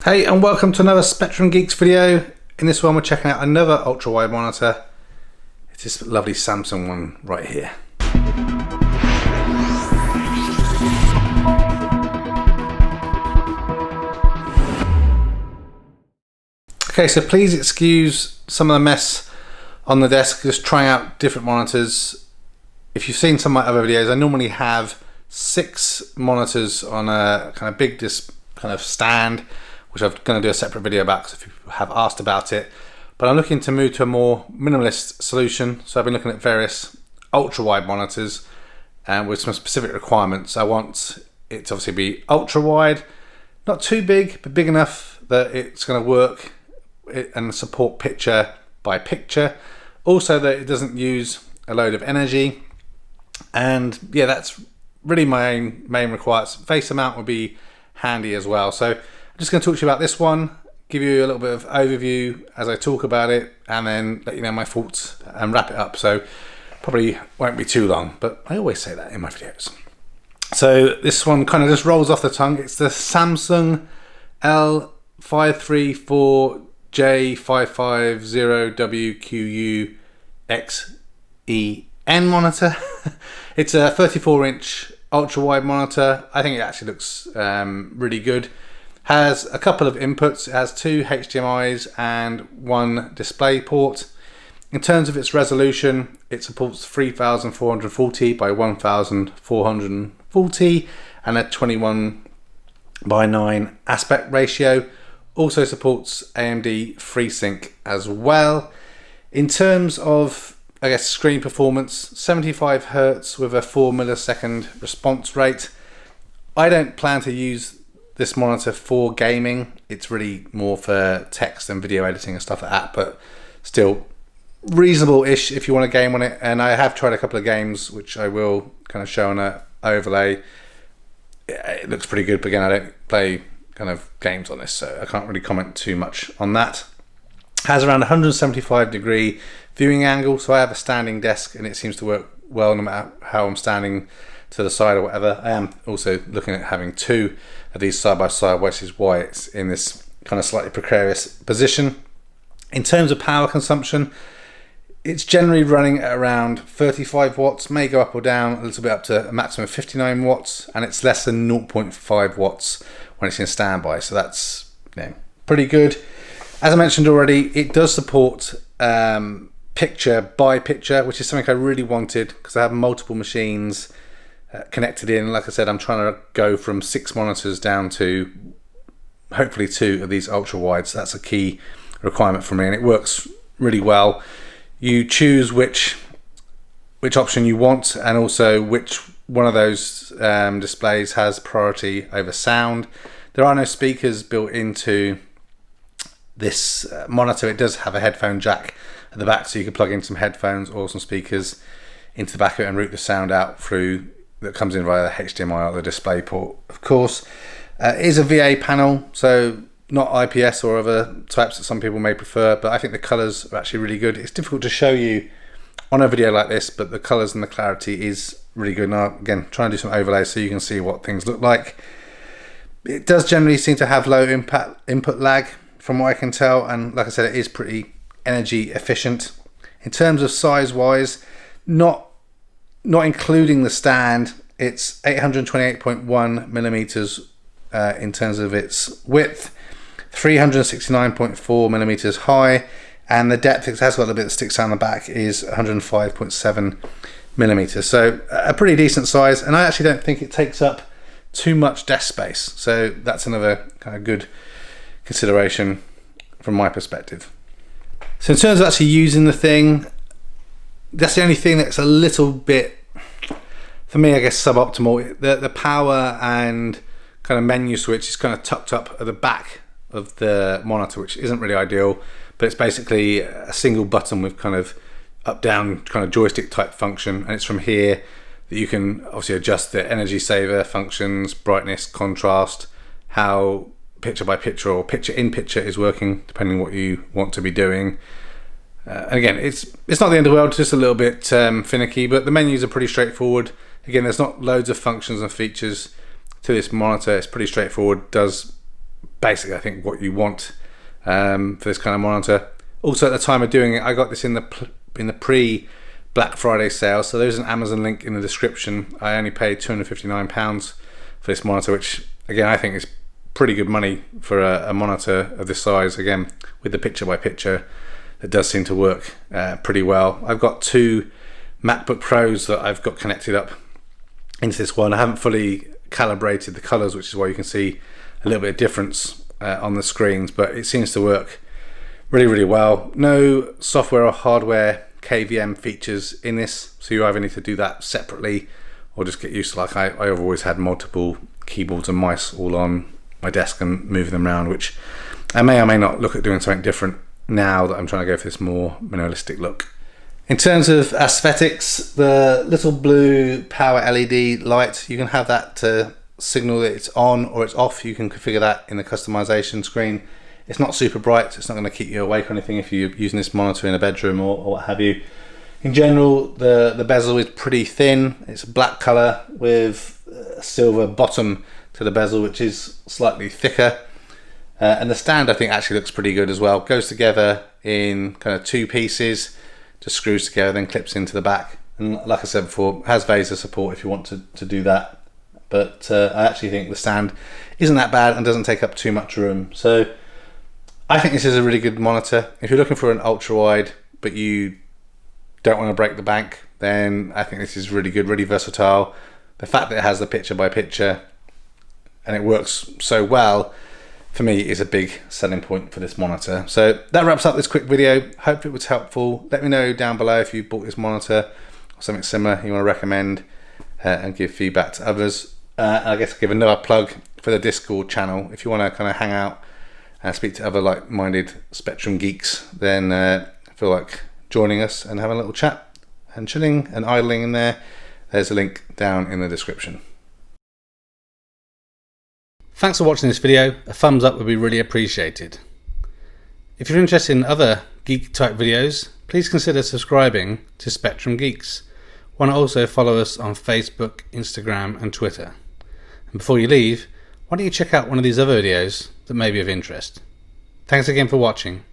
Hey, and welcome to another Spectrum Geeks video. In this one we're checking out another ultra-wide monitor. It's this lovely Samsung one right here. Okay, so please excuse some of the mess on the desk, just trying out different monitors. If you've seen some of my other videos, I normally have 6 monitors on a kind of big kind of stand, which I'm going to do a separate video about because if you have asked about it. But I'm looking to move to a more minimalist solution, so I've been looking at various ultra-wide monitors and with some specific requirements. I want it to obviously be ultra-wide, not too big, but big enough that it's going to work and support picture by picture. Also that it doesn't use a load of energy. And yeah, that's really my main requirements. Face amount would be handy as well. So I'm just going to talk to you about this one, give you a little bit of overview as I talk about it, and then let you know my thoughts and wrap it up. So probably won't be too long, but I always say that in my videos. So this one kind of just rolls off the tongue. It's the Samsung L34J550 WQUXEN monitor. It's a 34-inch ultra-wide monitor. I think it actually looks really good. Has a couple of inputs. It has 2 HDMIs and 1 display port. In terms of its resolution, it supports 3440 by 1440 and a 21:9 aspect ratio. Also supports AMD FreeSync as well. In terms of, I guess, screen performance, 75 Hz with a 4 millisecond response rate. I don't plan to use this monitor for gaming. It's really more for text and video editing and stuff like that, but still reasonable-ish if you want to game on it. And I have tried a couple of games, which I will kind of show on an overlay. It looks pretty good, but again, I don't play kind of games on this, so I can't really comment too much on that. Has around 175-degree viewing angle, so I have a standing desk and it seems to work well no matter how I'm standing to the side or whatever. I am also looking at having 2 of these side by side, which is why it's in this kind of slightly precarious position. In terms of power consumption, it's generally running at around 35 watts, may go up or down a little bit up to a maximum of 59 watts, and it's less than 0.5 watts when it's in standby, so that's, you know, pretty good. As I mentioned already, it does support picture by picture, which is something I really wanted because I have multiple machines connected in. Like I said, I'm trying to go from 6 monitors down to hopefully 2 of these ultra wides. So that's a key requirement for me, and it works really well. You choose which option you want, and also which one of those displays has priority over sound. There are no speakers built into this monitor. It does have a headphone jack at the back, so you can plug in some headphones or some speakers into the back of it and route the sound out through that comes in via the HDMI or the display port. Of course, it is a VA panel, so not IPS or other types that some people may prefer, but I think the colors are actually really good. It's difficult to show you on a video like this, but the colors and the clarity is really good. Now, again, try and do some overlays so you can see what things look like. It does generally seem to have low input lag from what I can tell, and like I said, it is pretty energy efficient. In terms of size wise, not including the stand, it's 828.1 millimeters in terms of its width, 369.4 millimeters high, and the depth, it has got a bit that sticks out on the back, is 105.7 millimeters. So a pretty decent size, and I actually don't think it takes up too much desk space. So that's another kind of good consideration from my perspective. So in terms of actually using the thing, that's the only thing that's a little bit, for me, I guess, suboptimal. The power and kind of menu switch is kind of tucked up at the back of the monitor, which isn't really ideal, but it's basically a single button with kind of up down kind of joystick type function, and it's from here that you can obviously adjust the energy saver functions, brightness, contrast, how picture by picture or picture in picture is working, depending on what you want to be doing. And again, it's not the end of the world, just a little bit finicky, but the menus are pretty straightforward. Again, there's not loads of functions and features to this monitor. It's pretty straightforward, does basically I think what you want for this kind of monitor. Also, at the time of doing it, I got this in the pre Black Friday sale, so there's an Amazon link in the description. I only paid £259 for this monitor, which again I think is pretty good money for a monitor of this size. Again, with the picture by picture, it does seem to work pretty well. I've got two MacBook Pros that I've got connected up into this one. I haven't fully calibrated the colors, which is why you can see a little bit of difference on the screens, but it seems to work really well. No software or hardware KVM features in this, so you either need to do that separately or just get used to, like I've always had multiple keyboards and mice all on my desk and moving them around, which I may or may not look at doing something different now that I'm trying to go for this more minimalistic look. In terms of aesthetics, the little blue power LED light, you can have that to signal that it's on or it's off. You can configure that in the customization screen. It's not super bright, so it's not going to keep you awake or anything if you're using this monitor in a bedroom or what have you. In general, the bezel is pretty thin. It's a black color with a silver bottom to the bezel, which is slightly thicker. And the stand I think actually looks pretty good as well. Goes together in kind of two pieces, just screws together, then clips into the back. And like I said before, has Bezel support if you want to do that. But I actually think the stand isn't that bad and doesn't take up too much room. So I think this is a really good monitor. If you're looking for an ultra-wide, but you don't want to break the bank, then I think this is really good, really versatile. The fact that it has the picture by picture and it works so well, for me, is a big selling point for this monitor. So that wraps up this quick video. Hope it was helpful. Let me know down below if you bought this monitor or something similar you want to recommend, and give feedback to others. I guess give another plug for the Discord channel. If you want to kind of hang out and speak to other like-minded Spectrum geeks, then feel like joining us and having a little chat and chilling and idling in there. There's a link down in the description. Thanks for watching this video. A thumbs up would be really appreciated. If you're interested in other geek type videos, please consider subscribing to Spectrum Geeks. Why not also follow us on Facebook, Instagram and Twitter. And before you leave, why don't you check out one of these other videos that may be of interest. Thanks again for watching.